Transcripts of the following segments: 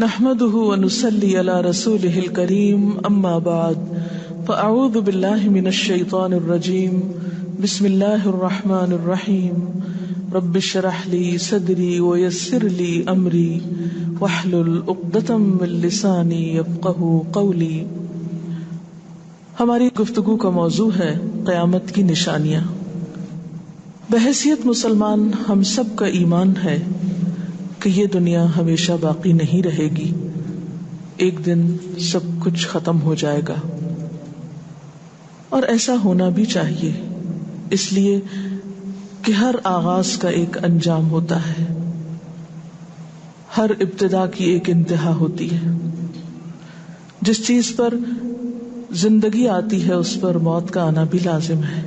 نحمده ونصلي على رسوله الكريم اما بعد فاعوذ بالله من الشيطان الرجيم بسم الله الرحمن الرحيم رب اشرح لي صدري ويسر لي امري واحلل عقدة من لساني يفقهوا قولي۔ ہماری گفتگو کا موضوع ہے قیامت کی نشانیاں۔ بحیثیت مسلمان ہم سب کا ایمان ہے کہ یہ دنیا ہمیشہ باقی نہیں رہے گی، ایک دن سب کچھ ختم ہو جائے گا، اور ایسا ہونا بھی چاہیے، اس لیے کہ ہر آغاز کا ایک انجام ہوتا ہے، ہر ابتدا کی ایک انتہا ہوتی ہے۔ جس چیز پر زندگی آتی ہے اس پر موت کا آنا بھی لازم ہے۔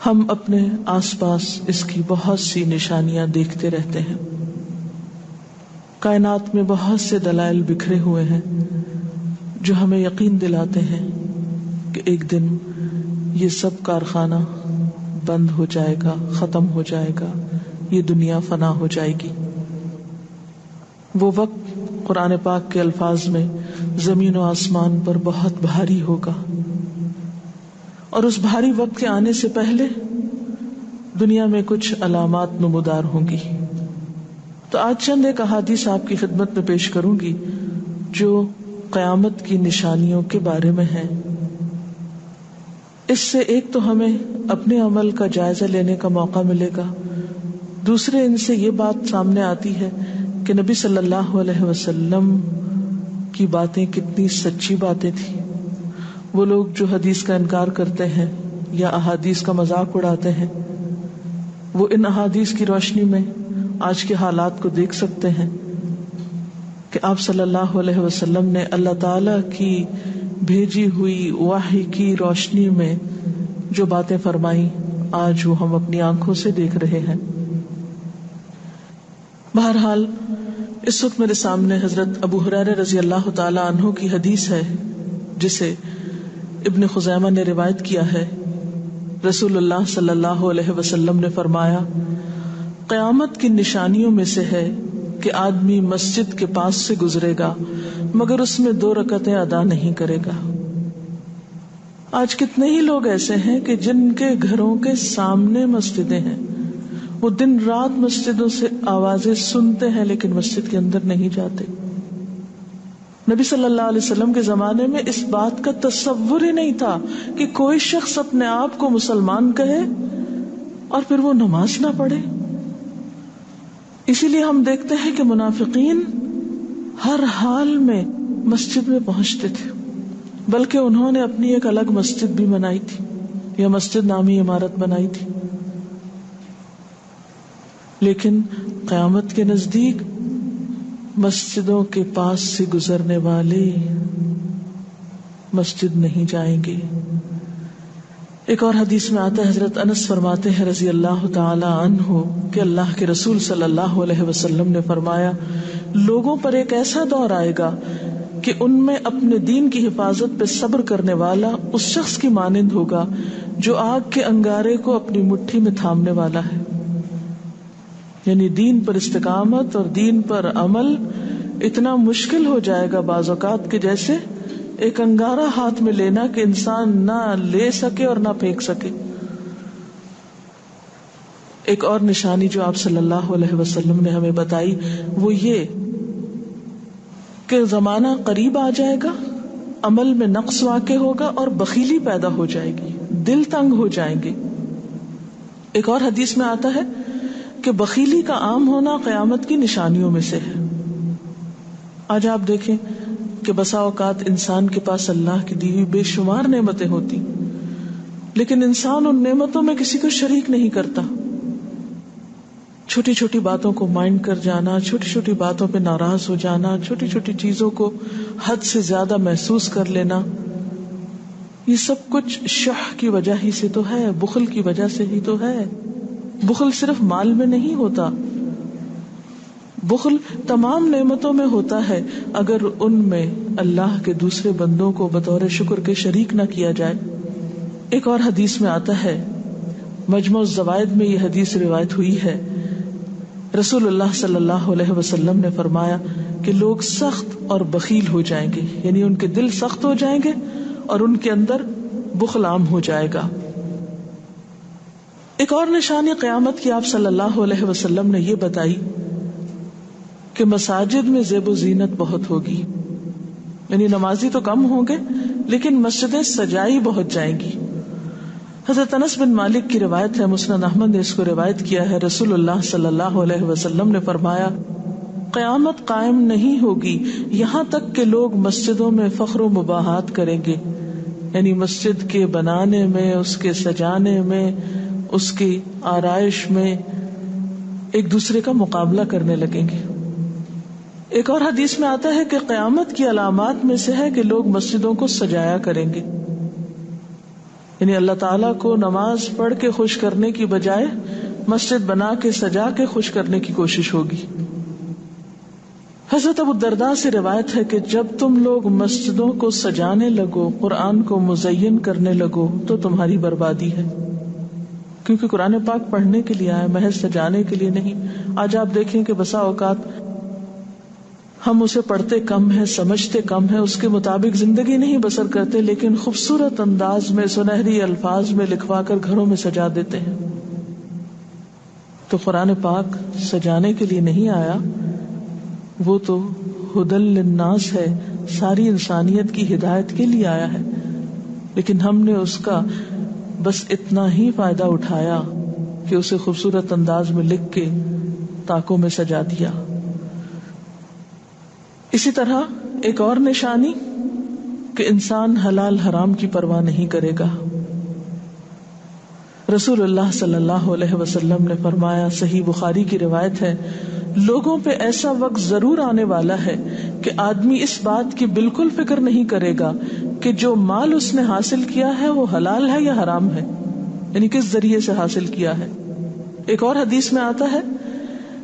ہم اپنے آس پاس اس کی بہت سی نشانیاں دیکھتے رہتے ہیں۔ کائنات میں بہت سے دلائل بکھرے ہوئے ہیں جو ہمیں یقین دلاتے ہیں کہ ایک دن یہ سب کارخانہ بند ہو جائے گا، ختم ہو جائے گا، یہ دنیا فنا ہو جائے گی۔ وہ وقت قرآن پاک کے الفاظ میں زمین و آسمان پر بہت بھاری ہوگا، اور اس بھاری وقت کے آنے سے پہلے دنیا میں کچھ علامات نمودار ہوں گی۔ تو آج چند ایک احادیث آپ کی خدمت میں پیش کروں گی جو قیامت کی نشانیوں کے بارے میں ہیں۔ اس سے ایک تو ہمیں اپنے عمل کا جائزہ لینے کا موقع ملے گا، دوسرے ان سے یہ بات سامنے آتی ہے کہ نبی صلی اللہ علیہ وسلم کی باتیں کتنی سچی باتیں تھیں۔ وہ لوگ جو حدیث کا انکار کرتے ہیں یا احادیث کا مذاق اڑاتے ہیں، وہ ان احادیث کی روشنی میں آج کے حالات کو دیکھ سکتے ہیں کہ آپ صلی اللہ علیہ وسلم نے اللہ تعالی کی بھیجی ہوئی وحی کی روشنی میں جو باتیں فرمائیں آج وہ ہم اپنی آنکھوں سے دیکھ رہے ہیں۔ بہرحال اس وقت میرے سامنے حضرت ابو ہریرہ رضی اللہ تعالی عنہ کی حدیث ہے جسے ابن خزیمہ نے روایت کیا ہے۔ رسول اللہ صلی اللہ علیہ وسلم نے فرمایا، قیامت کی نشانیوں میں سے ہے کہ آدمی مسجد کے پاس سے گزرے گا مگر اس میں 2 رکعتیں ادا نہیں کرے گا۔ آج کتنے ہی لوگ ایسے ہیں کہ جن کے گھروں کے سامنے مسجدیں ہیں، وہ دن رات مسجدوں سے آوازیں سنتے ہیں لیکن مسجد کے اندر نہیں جاتے۔ نبی صلی اللہ علیہ وسلم کے زمانے میں اس بات کا تصور ہی نہیں تھا کہ کوئی شخص اپنے آپ کو مسلمان کہے اور پھر وہ نماز نہ پڑھے۔ اسی لیے ہم دیکھتے ہیں کہ منافقین ہر حال میں مسجد میں پہنچتے تھے، بلکہ انہوں نے اپنی ایک الگ مسجد بھی بنائی تھی یا مسجد نامی عمارت بنائی تھی۔ لیکن قیامت کے نزدیک مسجدوں کے پاس سے گزرنے والے مسجد نہیں جائیں گے۔ ایک اور حدیث میں آتا ہے، حضرت انس فرماتے ہیں رضی اللہ تعالی عنہ کہ اللہ کے رسول صلی اللہ علیہ وسلم نے فرمایا، لوگوں پر ایک ایسا دور آئے گا کہ ان میں اپنے دین کی حفاظت پہ صبر کرنے والا اس شخص کی مانند ہوگا جو آگ کے انگارے کو اپنی مٹھی میں تھامنے والا ہے۔ یعنی دین پر استقامت اور دین پر عمل اتنا مشکل ہو جائے گا بعض اوقات کہ جیسے ایک انگارہ ہاتھ میں لینا کہ انسان نہ لے سکے اور نہ پھینک سکے۔ ایک اور نشانی جو آپ صلی اللہ علیہ وسلم نے ہمیں بتائی وہ یہ کہ زمانہ قریب آ جائے گا، عمل میں نقص واقع ہوگا اور بخیلی پیدا ہو جائے گی، دل تنگ ہو جائیں گے۔ ایک اور حدیث میں آتا ہے کہ بخیلی کا عام ہونا قیامت کی نشانیوں میں سے ہے۔ آج آپ دیکھیں کہ بسا اوقات انسان کے پاس اللہ کی دی ہوئی بے شمار نعمتیں ہوتی لیکن انسان ان نعمتوں میں کسی کو شریک نہیں کرتا۔ چھوٹی چھوٹی باتوں کو مائنڈ کر جانا، چھوٹی چھوٹی باتوں پہ ناراض ہو جانا، چھوٹی چھوٹی چیزوں کو حد سے زیادہ محسوس کر لینا، یہ سب کچھ شح کی وجہ ہی سے تو ہے، بخل کی وجہ سے ہی تو ہے۔ بخل صرف مال میں نہیں ہوتا، بخل تمام نعمتوں میں ہوتا ہے اگر ان میں اللہ کے دوسرے بندوں کو بطور شکر کے شریک نہ کیا جائے۔ ایک اور حدیث میں آتا ہے، مجموع الزوائد میں یہ حدیث روایت ہوئی ہے رسول اللہ صلی اللہ علیہ وسلم نے فرمایا کہ لوگ سخت اور بخیل ہو جائیں گے، یعنی ان کے دل سخت ہو جائیں گے اور ان کے اندر بخل عام ہو جائے گا۔ ایک اور نشانی قیامت کی آپ صلی اللہ علیہ وسلم نے یہ بتائی کہ مساجد میں زیب و زینت بہت ہوگی، یعنی نمازی تو کم ہوں گے لیکن مسجدیں سجائی بہت جائیں گی۔ حضرت انس بن مالک کی روایت ہے، مسند احمد نے اس کو روایت کیا ہے، رسول اللہ صلی اللہ علیہ وسلم نے فرمایا قیامت قائم نہیں ہوگی یہاں تک کہ لوگ مسجدوں میں فخر و مباحات کریں گے، یعنی مسجد کے بنانے میں، اس کے سجانے میں، اس کی آرائش میں ایک دوسرے کا مقابلہ کرنے لگیں گے۔ ایک اور حدیث میں آتا ہے کہ قیامت کی علامات میں سے ہے کہ لوگ مسجدوں کو سجایا کریں گے، یعنی اللہ تعالیٰ کو نماز پڑھ کے خوش کرنے کی بجائے مسجد بنا کے سجا کے خوش کرنے کی کوشش ہوگی۔ حضرت ابو الدرداء سے روایت ہے کہ جب تم لوگ مسجدوں کو سجانے لگو، قرآن کو مزین کرنے لگو تو تمہاری بربادی ہے، کیونکہ قرآن پاک پڑھنے کے لیے آئے، محض سجانے کے لیے نہیں۔ آج آپ دیکھیں کہ بسا اوقات ہم اسے پڑھتے کم ہیں، سمجھتے کم ہیں، اس کے مطابق زندگی نہیں بسر کرتے، لیکن خوبصورت انداز میں سنہری الفاظ میں لکھوا کر گھروں میں سجا دیتے ہیں۔ تو قرآن پاک سجانے کے لیے نہیں آیا، وہ تو ہدی للناس ہے، ساری انسانیت کی ہدایت کے لیے آیا ہے، لیکن ہم نے اس کا بس اتنا ہی فائدہ اٹھایا کہ اسے خوبصورت انداز میں لکھ کے تاکوں میں سجا دیا۔ اسی طرح ایک اور نشانی کہ انسان حلال حرام کی پرواہ نہیں کرے گا۔ رسول اللہ صلی اللہ علیہ وسلم نے فرمایا، صحیح بخاری کی روایت ہے، لوگوں پہ ایسا وقت ضرور آنے والا ہے کہ آدمی اس بات کی بالکل فکر نہیں کرے گا کہ جو مال اس نے حاصل کیا ہے وہ حلال ہے یا حرام ہے، یعنی کس ذریعے سے حاصل کیا ہے۔ ایک اور حدیث میں آتا ہے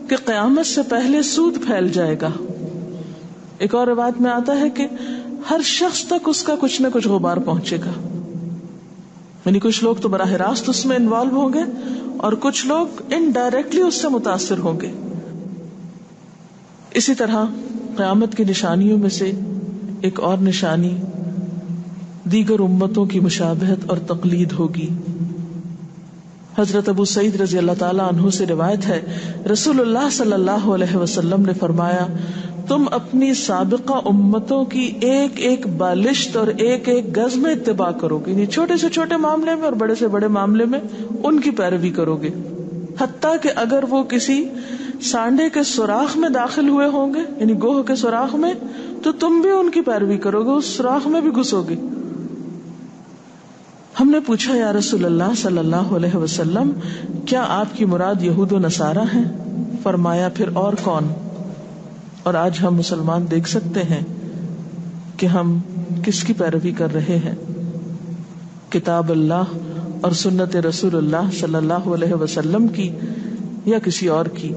کہ قیامت سے پہلے سود پھیل جائے گا۔ ایک اور روایت میں آتا ہے کہ ہر شخص تک اس کا کچھ نہ کچھ غبار پہنچے گا، یعنی کچھ لوگ تو براہ راست اس میں انوالو ہوں گے اور کچھ لوگ انڈائریکٹلی اس سے متاثر ہوں گے۔ اسی طرح قیامت کی نشانیوں میں سے ایک اور نشانی دیگر امتوں کی مشابہت اور تقلید ہوگی۔ حضرت ابو سعید رضی اللہ تعالیٰ عنہ سے روایت ہے، رسول اللہ صلی اللہ علیہ وسلم نے فرمایا، تم اپنی سابقہ امتوں کی ایک ایک بالشت اور ایک ایک گز میں اتباع کرو گے، یعنی چھوٹے سے چھوٹے معاملے میں اور بڑے سے بڑے معاملے میں ان کی پیروی کرو گے، حتیٰ کہ اگر وہ کسی سانڈے کے سوراخ میں داخل ہوئے ہوں گے، یعنی گوہ کے سوراخ میں، تو تم بھی ان کی پیروی کرو گے، اس سوراخ میں بھی گھسو گے۔ ہم نے پوچھا، یا رسول اللہ صلی اللہ علیہ وسلم، کیا آپ کی مراد یہود و نصارہ ہیں؟ فرمایا، پھر اور کون؟ اور آج ہم مسلمان دیکھ سکتے ہیں کہ ہم کس کی پیروی کر رہے ہیں، کتاب اللہ اور سنت رسول اللہ صلی اللہ علیہ وسلم کی یا کسی اور کی۔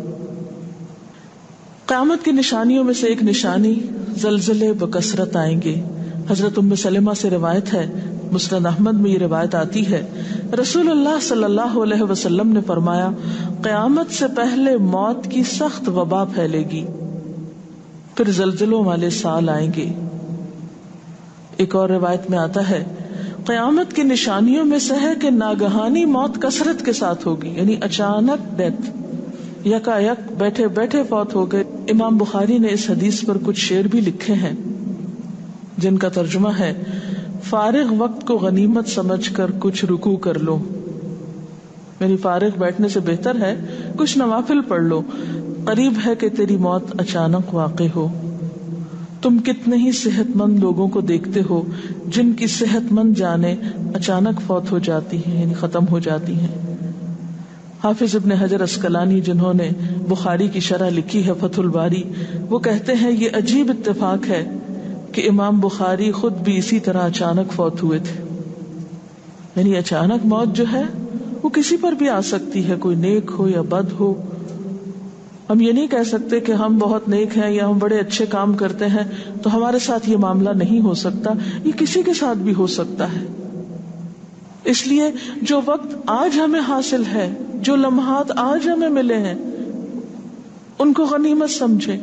قیامت کی نشانیوں میں سے ایک نشانی زلزلے بکثرت آئیں گے۔ حضرت ام سلمہ سے روایت ہے، مسند احمد میں یہ روایت آتی ہے، رسول اللہ صلی اللہ علیہ وسلم نے فرمایا، قیامت سے پہلے موت کی سخت وبا پھیلے گی، پھر زلزلوں والے سال آئیں گے۔ ایک اور روایت میں آتا ہے، قیامت کی نشانیوں میں سے ہے کہ ناگہانی موت کثرت کے ساتھ ہوگی، یعنی اچانک ڈیتھ، یکا یک بیٹھے بیٹھے فوت ہو گئے۔ امام بخاری نے اس حدیث پر کچھ شعر بھی لکھے ہیں جن کا ترجمہ ہے، فارغ وقت کو غنیمت سمجھ کر کچھ رکوع کر لو، یعنی فارغ بیٹھنے سے بہتر ہے کچھ نوافل پڑھ لو، قریب ہے کہ تیری موت اچانک واقع ہو۔ تم کتنے ہی صحت مند لوگوں کو دیکھتے ہو جن کی صحت مند جانیں اچانک فوت ہو جاتی ہیں، یعنی ختم ہو جاتی ہیں۔ حافظ ابن حجر عسقلانی جنہوں نے بخاری کی شرح لکھی ہے فتح الباری، وہ کہتے ہیں یہ عجیب اتفاق ہے کہ امام بخاری خود بھی اسی طرح اچانک فوت ہوئے تھے، یعنی اچانک موت جو ہے وہ کسی پر بھی آ سکتی ہے، کوئی نیک ہو یا بد ہو۔ ہم یہ نہیں کہہ سکتے کہ ہم بہت نیک ہیں یا ہم بڑے اچھے کام کرتے ہیں تو ہمارے ساتھ یہ معاملہ نہیں ہو سکتا، یہ کسی کے ساتھ بھی ہو سکتا ہے۔ اس لیے جو وقت آج ہمیں حاصل ہے، جو لمحات آج ہمیں ملے ہیں، ان کو غنیمت سمجھے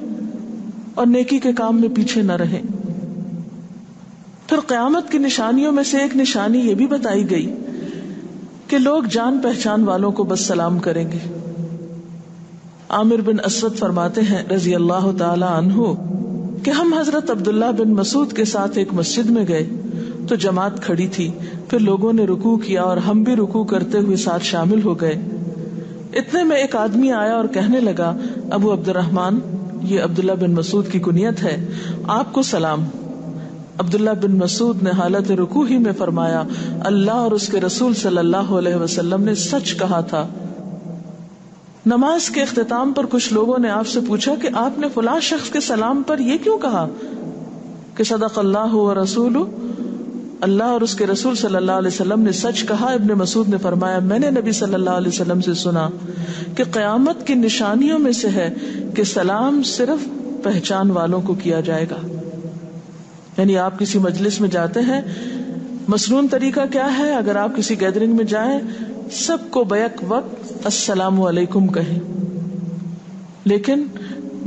اور نیکی کے کام میں پیچھے نہ رہے۔ پھر قیامت کی نشانیوں میں سے ایک نشانی یہ بھی بتائی گئی کہ لوگ جان پہچان والوں کو بس سلام کریں گے۔ عامر بن اسود فرماتے ہیں رضی اللہ تعالی عنہ کہ ہم حضرت عبداللہ بن مسعود کے ساتھ ایک مسجد میں گئے تو جماعت کھڑی تھی، پھر لوگوں نے رکوع کیا اور ہم بھی رکوع کرتے ہوئے ساتھ شامل ہو گئے۔ اتنے میں ایک آدمی آیا اور کہنے لگا، ابو عبد الرحمن، یہ عبداللہ بن مسعود کی کنیت ہے، آپ کو سلام۔ عبداللہ بن مسعود نے حالت رکوع ہی میں فرمایا، اللہ اور اس کے رسول صلی اللہ علیہ وسلم نے سچ کہا تھا۔ نماز کے اختتام پر کچھ لوگوں نے آپ سے پوچھا کہ آپ نے فلاں شخص کے سلام پر یہ کیوں کہا کہ صدق اللہ و رسولہ، اللہ اور اس کے رسول صلی اللہ علیہ وسلم نے سچ کہا۔ ابن مسعود نے فرمایا، میں نے نبی صلی اللہ علیہ وسلم سے سنا کہ قیامت کی نشانیوں میں سے ہے کہ سلام صرف پہچان والوں کو کیا جائے گا۔ یعنی آپ کسی مجلس میں جاتے ہیں، مسنون طریقہ کیا ہے، اگر آپ کسی گیدرنگ میں جائیں سب کو بیک وقت السلام علیکم کہیں، لیکن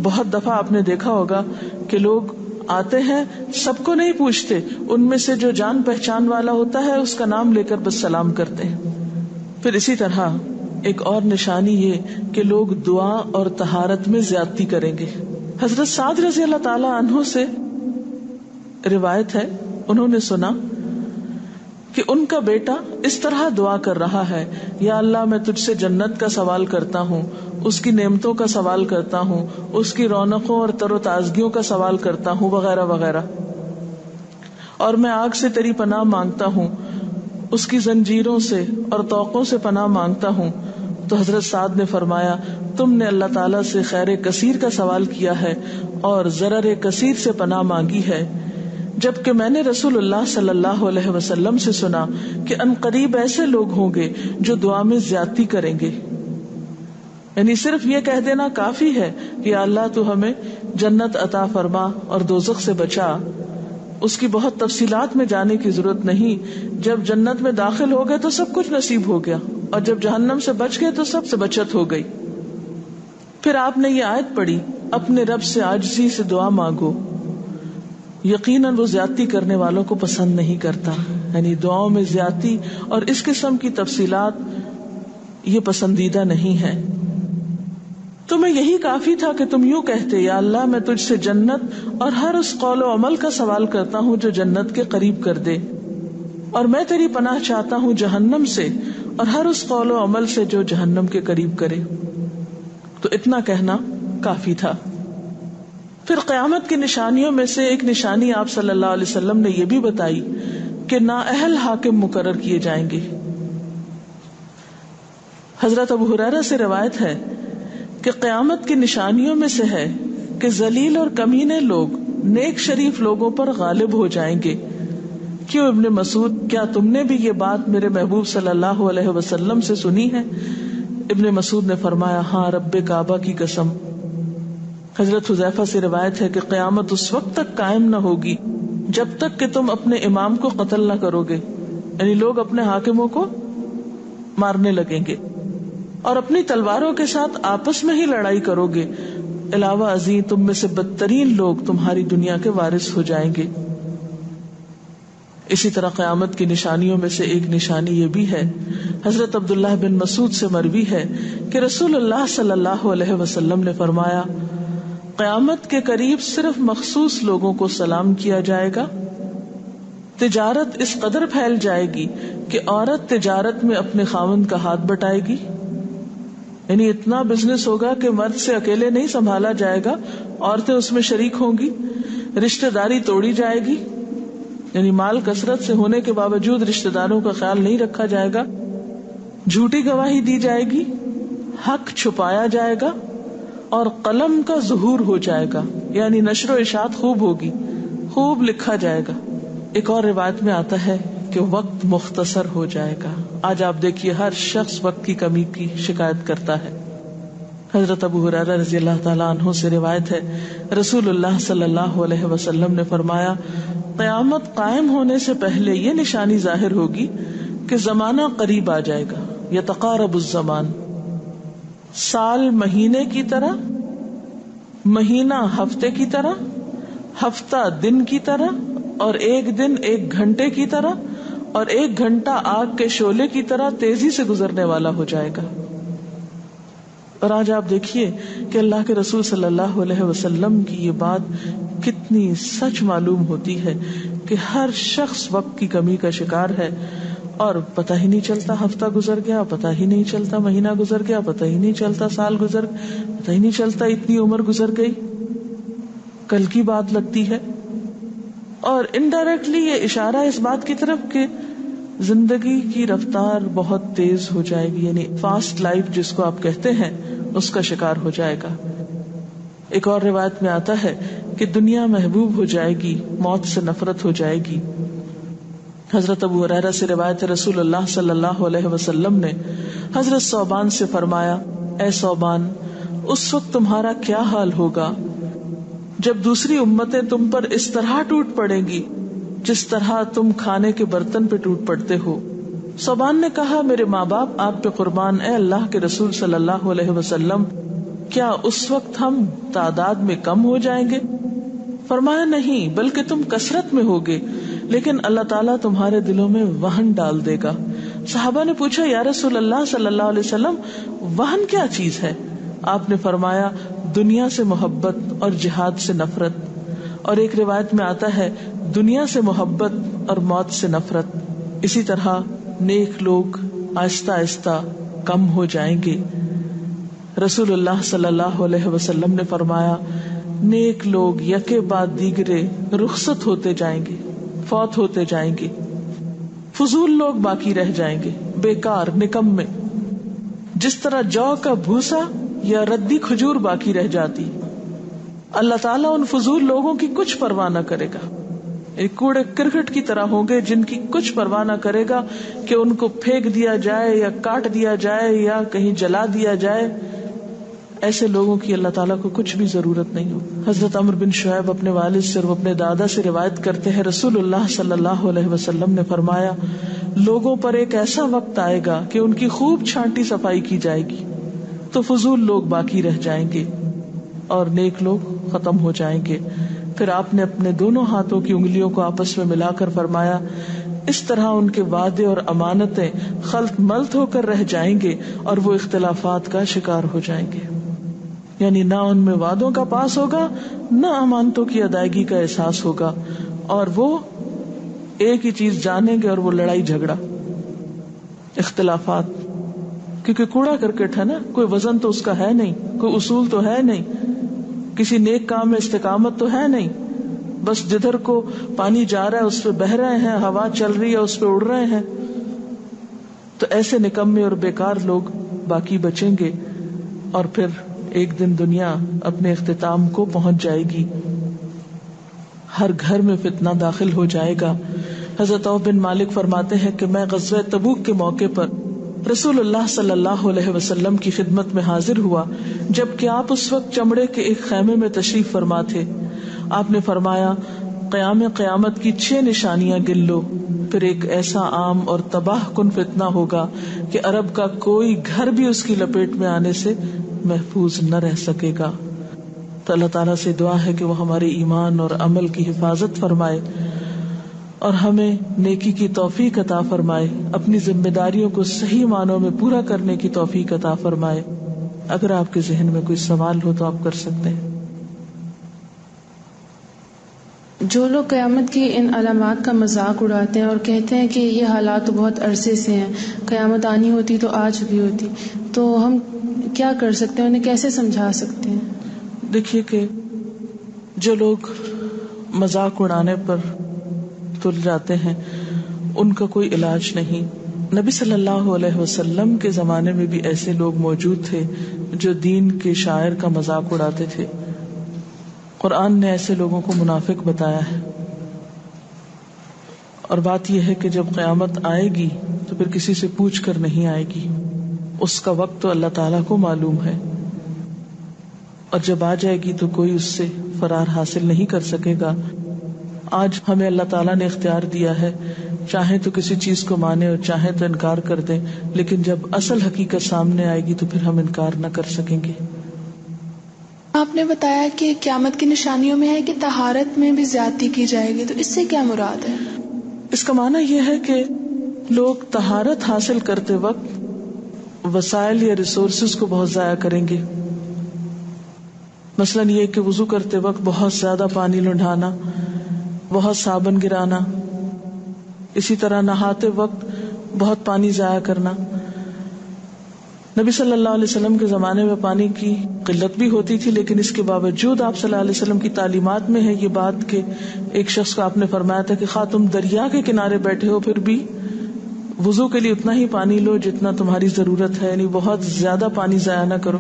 بہت دفعہ آپ نے دیکھا ہوگا کہ لوگ آتے ہیں سب کو نہیں پوچھتے، ان میں سے جو جان پہچان والا ہوتا ہے اس کا نام لے کر بس سلام کرتے ہیں۔ پھر اسی طرح ایک اور نشانی یہ کہ لوگ دعا اور طہارت میں زیادتی کریں گے۔ حضرت سعد رضی اللہ تعالی عنہ سے روایت ہے، انہوں نے سنا کہ ان کا بیٹا اس طرح دعا کر رہا ہے، یا اللہ میں تجھ سے جنت کا سوال کرتا ہوں، اس کی نعمتوں کا سوال کرتا ہوں، اس کی رونقوں اور تر و تازگیوں کا سوال کرتا ہوں، وغیرہ وغیرہ، اور میں آگ سے تیری پناہ مانگتا ہوں، اس کی زنجیروں سے اور طوقوں سے پناہ مانگتا ہوں۔ تو حضرت سعد نے فرمایا، تم نے اللہ تعالیٰ سے خیر کثیر کا سوال کیا ہے اور ضرر کثیر سے پناہ مانگی ہے، جبکہ میں نے رسول اللہ صلی اللہ علیہ وسلم سے سنا کہ ان قریب ایسے لوگ ہوں گے جو دعا میں زیادتی کریں گے۔ یعنی صرف یہ کہہ دینا کافی ہے کہ اللہ تو ہمیں جنت عطا فرما اور دوزخ سے بچا، اس کی بہت تفصیلات میں جانے کی ضرورت نہیں۔ جب جنت میں داخل ہو گئے تو سب کچھ نصیب ہو گیا، اور جب جہنم سے بچ گئے تو سب سے بچت ہو گئی۔ پھر آپ نے یہ آیت پڑھی، اپنے رب سے عاجزی سے دعا مانگو، یقیناً وہ زیادتی کرنے والوں کو پسند نہیں کرتا۔ یعنی دعاؤں میں زیادتی اور اس قسم کی تفصیلات یہ پسندیدہ نہیں ہے۔ تمہیں یہی کافی تھا کہ تم یوں کہتے، یا اللہ میں تجھ سے جنت اور ہر اس قول و عمل کا سوال کرتا ہوں جو جنت کے قریب کر دے، اور میں تیری پناہ چاہتا ہوں جہنم سے اور ہر اس قول و عمل سے جو جہنم کے قریب کرے۔ تو اتنا کہنا کافی تھا۔ پھر قیامت کی نشانیوں میں سے ایک نشانی آپ صلی اللہ علیہ وسلم نے یہ بھی بتائی کہ نااہل حاکم مقرر کیے جائیں گے۔ حضرت ابو ہریرہ سے روایت ہے کہ قیامت کی نشانیوں میں سے ہے کہ ذلیل اور کمینے لوگ نیک شریف لوگوں پر غالب ہو جائیں گے۔ کیوں ابن مسعود، کیا تم نے بھی یہ بات میرے محبوب صلی اللہ علیہ وسلم سے سنی ہے؟ ابن مسعود نے فرمایا، ہاں رب کعبہ کی قسم۔ حضرت حذیفہ سے روایت ہے کہ قیامت اس وقت تک قائم نہ ہوگی جب تک کہ تم اپنے امام کو قتل نہ کرو گے، یعنی لوگ اپنے حاکموں کو مارنے لگیں گے اور اپنی تلواروں کے ساتھ آپس میں ہی لڑائی کرو گے، علاوہ ازیں تم میں سے بدترین لوگ تمہاری دنیا کے وارث ہو جائیں گے۔ اسی طرح قیامت کی نشانیوں میں سے ایک نشانی یہ بھی ہے، حضرت عبداللہ بن مسعود سے مروی ہے کہ رسول اللہ صلی اللہ علیہ وسلم نے فرمایا، قیامت کے قریب صرف مخصوص لوگوں کو سلام کیا جائے گا۔ تجارت اس قدر پھیل جائے گی کہ عورت تجارت میں اپنے خاوند کا ہاتھ بٹائے گی، یعنی اتنا بزنس ہوگا کہ مرد سے اکیلے نہیں سنبھالا جائے گا، عورتیں اس میں شریک ہوں گی، رشتہ داری توڑی جائے گی، یعنی مال کثرت سے ہونے کے باوجود رشتہ داروں کا خیال نہیں رکھا جائے گا، جھوٹی گواہی دی جائے گی، حق چھپایا جائے گا، اور قلم کا ظہور ہو جائے گا، یعنی نشر و اشاعت خوب ہوگی، خوب لکھا جائے گا۔ ایک اور روایت میں آتا ہے کہ وقت مختصر ہو جائے گا۔ آج آپ دیکھیے ہر شخص وقت کی کمی کی شکایت کرتا ہے۔ حضرت ابو ہریرہ رضی اللہ تعالیٰ عنہ سے روایت ہے، رسول اللہ صلی اللہ علیہ وسلم نے فرمایا، قیامت قائم ہونے سے پہلے یہ نشانی ظاہر ہوگی کہ زمانہ قریب آ جائے گا، یتقارب الزمان، سال مہینے کی طرح مہینہ ہفتے کی طرح، ہفتہ دن کی طرح، اور ایک دن ایک گھنٹے کی طرح، اور ایک گھنٹہ آگ کے شعلے کی طرح تیزی سے گزرنے والا ہو جائے گا۔ اور آج آپ دیکھیے کہ اللہ کے رسول صلی اللہ علیہ وسلم کی یہ بات کتنی سچ معلوم ہوتی ہے کہ ہر شخص وقت کی کمی کا شکار ہے، اور پتہ ہی نہیں چلتا ہفتہ گزر گیا، پتہ ہی نہیں چلتا مہینہ گزر گیا، پتہ ہی نہیں چلتا سال گزر، پتہ ہی نہیں چلتا اتنی عمر گزر گئی، کل کی بات لگتی ہے۔ اور انڈائریکٹلی یہ اشارہ اس بات کی طرف کہ زندگی کی رفتار بہت تیز ہو جائے گی، یعنی فاسٹ لائف جس کو آپ کہتے ہیں اس کا شکار ہو جائے گا۔ ایک اور روایت میں آتا ہے کہ دنیا محبوب ہو جائے گی، موت سے نفرت ہو جائے گی۔ حضرت ابو ہریرہ سے روایت ہے، رسول اللہ صلی اللہ علیہ وسلم نے حضرت ثوبان سے فرمایا، اے ثوبان، اس وقت تمہارا کیا حال ہوگا جب دوسری امتیں تم پر اس طرح ٹوٹ پڑیں گی جس طرح تم کھانے کے برتن پہ ٹوٹ پڑتے ہو۔ ثوبان نے کہا، میرے ماں باپ آپ پہ قربان، اے اللہ کے رسول صلی اللہ علیہ وسلم، کیا اس وقت ہم تعداد میں کم ہو جائیں گے؟ فرمایا، نہیں، بلکہ تم کثرت میں ہوگے، لیکن اللہ تعالیٰ تمہارے دلوں میں وہن ڈال دے گا۔ صحابہ نے پوچھا، یا رسول اللہ صلی اللہ علیہ وسلم، وہن کیا چیز ہے؟ آپ نے فرمایا، دنیا سے محبت اور جہاد سے نفرت۔ اور ایک روایت میں آتا ہے، دنیا سے محبت اور موت سے نفرت۔ اسی طرح نیک لوگ آہستہ آہستہ کم ہو جائیں گے۔ رسول اللہ صلی اللہ علیہ وسلم نے فرمایا، نیک لوگ یکے بعد دیگرے رخصت ہوتے جائیں گے، فوت ہوتے جائیں گے، فضول لوگ باقی رہ جائیں گے، بیکار، نکمے، جس طرح جو کا بھوسا یا ردی کھجور باقی رہ جاتی۔ اللہ تعالیٰ ان فضول لوگوں کی کچھ پرواہ نہ کرے گا، ایک کوڑے کرکٹ کی طرح ہوں گے جن کی کچھ پرواہ نہ کرے گا کہ ان کو پھینک دیا جائے یا کاٹ دیا جائے یا کہیں جلا دیا جائے۔ ایسے لوگوں کی اللہ تعالیٰ کو کچھ بھی ضرورت نہیں ہو۔ حضرت عمرو بن شعیب اپنے والد سے اور اپنے دادا سے روایت کرتے ہیں، رسول اللہ صلی اللہ علیہ وسلم نے فرمایا، لوگوں پر ایک ایسا وقت آئے گا کہ ان کی خوب چھانٹی صفائی کی جائے گی تو فضول لوگ باقی رہ جائیں گے اور نیک لوگ ختم ہو جائیں گے۔ پھر آپ نے اپنے دونوں ہاتھوں کی انگلیوں کو آپس میں ملا کر فرمایا، اس طرح ان کے وعدے اور امانتیں خلط ملط ہو کر رہ جائیں گے اور وہ اختلافات کا شکار ہو جائیں گے، یعنی نہ ان میں وعدوں کا پاس ہوگا نہ امانتوں کی ادائیگی کا احساس ہوگا، اور وہ ایک ہی چیز جانیں گے اور وہ لڑائی جھگڑا، اختلافات، کیونکہ کوڑا کرکٹ ہے نا، کوئی وزن تو اس کا ہے نہیں، کوئی اصول تو ہے نہیں، کسی نیک کام میں استقامت تو ہے نہیں، بس جدھر کو پانی جا رہا ہے اس پہ بہ رہے ہیں، ہوا چل رہی ہے اس پہ اڑ رہے ہیں۔ تو ایسے نکمے اور بیکار لوگ باقی بچیں گے، اور پھر ایک دن دنیا اپنے اختتام کو پہنچ جائے گی، ہر گھر میں فتنہ داخل ہو جائے گا۔ حضرت عوف بن مالک فرماتے ہیں کہ میں غزوہ تبوک کے موقع پر رسول اللہ صلی اللہ علیہ وسلم کی خدمت میں حاضر ہوا، جبکہ آپ اس وقت چمڑے کے ایک خیمے میں تشریف فرما تھے۔ آپ نے فرمایا، قیامت کی 6 نشانیاں گن لو، پھر ایک ایسا عام اور تباہ کن فتنہ ہوگا کہ عرب کا کوئی گھر بھی اس کی لپیٹ میں آنے سے محفوظ نہ رہ سکے گا۔ تو اللہ تعالیٰ سے دعا ہے کہ وہ ہمارے ایمان اور عمل کی حفاظت فرمائے اور ہمیں نیکی کی توفیق عطا فرمائے، اپنی ذمہ داریوں کو صحیح معنوں میں پورا کرنے کی توفیق عطا فرمائے۔ اگر آپ کے ذہن میں کوئی سوال ہو تو آپ کر سکتے ہیں۔ جو لوگ قیامت کی ان علامات کا مذاق اڑاتے ہیں اور کہتے ہیں کہ یہ حالات تو بہت عرصے سے ہیں، قیامت آنی ہوتی تو آ چکی ہوتی، تو ہم کیا کر سکتے ہیں، انہیں کیسے سمجھا سکتے ہیں؟ دیکھیے کہ جو لوگ مذاق اڑانے پر تل جاتے ہیں ان کا کوئی علاج نہیں۔ نبی صلی اللہ علیہ وسلم کے زمانے میں بھی ایسے لوگ موجود تھے جو دین کے شاعر کا مذاق اڑاتے تھے۔ قرآن نے ایسے لوگوں کو منافق بتایا ہے، اور بات یہ ہے کہ جب قیامت آئے گی تو پھر کسی سے پوچھ کر نہیں آئے گی، اس کا وقت تو اللہ تعالیٰ کو معلوم ہے، اور جب آ جائے گی تو کوئی اس سے فرار حاصل نہیں کر سکے گا۔ آج ہمیں اللہ تعالیٰ نے اختیار دیا ہے، چاہے تو کسی چیز کو مانے اور چاہے تو انکار کر دیں، لیکن جب اصل حقیقت سامنے آئے گی تو پھر ہم انکار نہ کر سکیں گے۔ آپ نے بتایا کہ قیامت کی نشانیوں میں ہے کہ طہارت میں بھی زیادتی کی جائے گی، تو اس سے کیا مراد ہے؟ اس کا معنی یہ ہے کہ لوگ طہارت حاصل کرتے وقت وسائل یا ریسورسز کو بہت ضائع کریں گے. مثلاً یہ کہ وضو کرتے وقت بہت زیادہ پانی لنڈھانا، بہت صابن گرانا، اسی طرح نہاتے وقت بہت پانی ضائع کرنا. نبی صلی اللہ علیہ وسلم کے زمانے میں پانی کی قلت بھی ہوتی تھی، لیکن اس کے باوجود آپ صلی اللہ علیہ وسلم کی تعلیمات میں ہے یہ بات کہ ایک شخص کو آپ نے فرمایا تھا کہ خواہ تم دریا کے کنارے بیٹھے ہو پھر بھی وضو کے لیے اتنا ہی پانی لو جتنا تمہاری ضرورت ہے، یعنی بہت زیادہ پانی ضائع نہ کرو.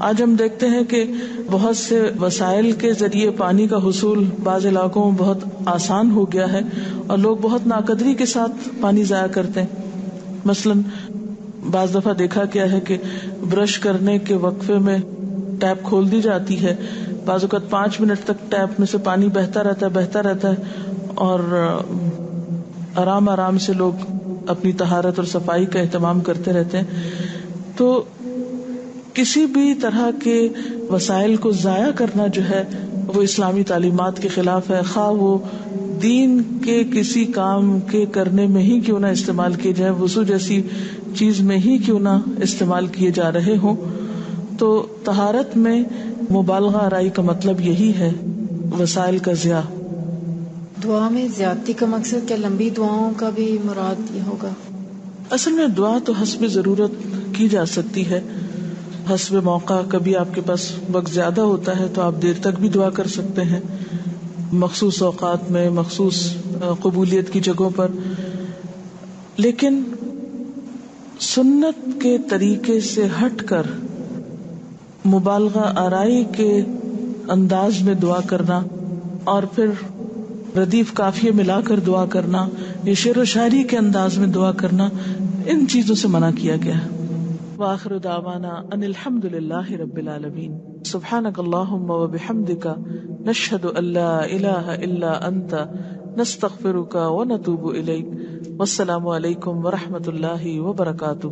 آج ہم دیکھتے ہیں کہ بہت سے وسائل کے ذریعے پانی کا حصول بعض علاقوں میں بہت آسان ہو گیا ہے اور لوگ بہت ناقدری کے ساتھ پانی ضائع کرتے ہیں. مثلاً بعض دفعہ دیکھا گیا ہے کہ برش کرنے کے وقفے میں ٹیپ کھول دی جاتی ہے، بعض اوقات 5 منٹ تک ٹیپ میں سے پانی بہتا رہتا ہے اور آرام آرام سے لوگ اپنی طہارت اور صفائی کا اہتمام کرتے رہتے ہیں. تو کسی بھی طرح کے وسائل کو ضائع کرنا جو ہے وہ اسلامی تعلیمات کے خلاف ہے، خواہ وہ دین کے کسی کام کے کرنے میں ہی کیوں نہ استعمال کیے جائے، وضو جیسی چیز میں ہی کیوں نہ استعمال کیے جا رہے ہوں. تو طہارت میں مبالغہ آرائی کا مطلب یہی ہے، وسائل کا ضیاع. دعا میں زیادتی کا مقصد کیا لمبی دعاؤں کا بھی مراد یہ ہوگا؟ اصل میں دعا تو حسب ضرورت کی جا سکتی ہے، حسب موقع. کبھی آپ کے پاس وقت زیادہ ہوتا ہے تو آپ دیر تک بھی دعا کر سکتے ہیں، مخصوص اوقات میں، مخصوص قبولیت کی جگہوں پر. لیکن سنت کے طریقے سے ہٹ کر مبالغہ آرائی کے انداز میں دعا کرنا اور پھر ردیف قافیے ملا کر دعا کرنا یا شعر و شاعری کے انداز میں دعا کرنا، ان چیزوں سے منع کیا گیا ہے. وآخر دعوانا ان الحمد للہ رب العالمین. سبحانک اللہم وبحمدک نشہد ان لا الہ الا انت نستغفرک ونتوب الیک. والسلام علیکم ورحمۃ اللہ وبرکاتہ.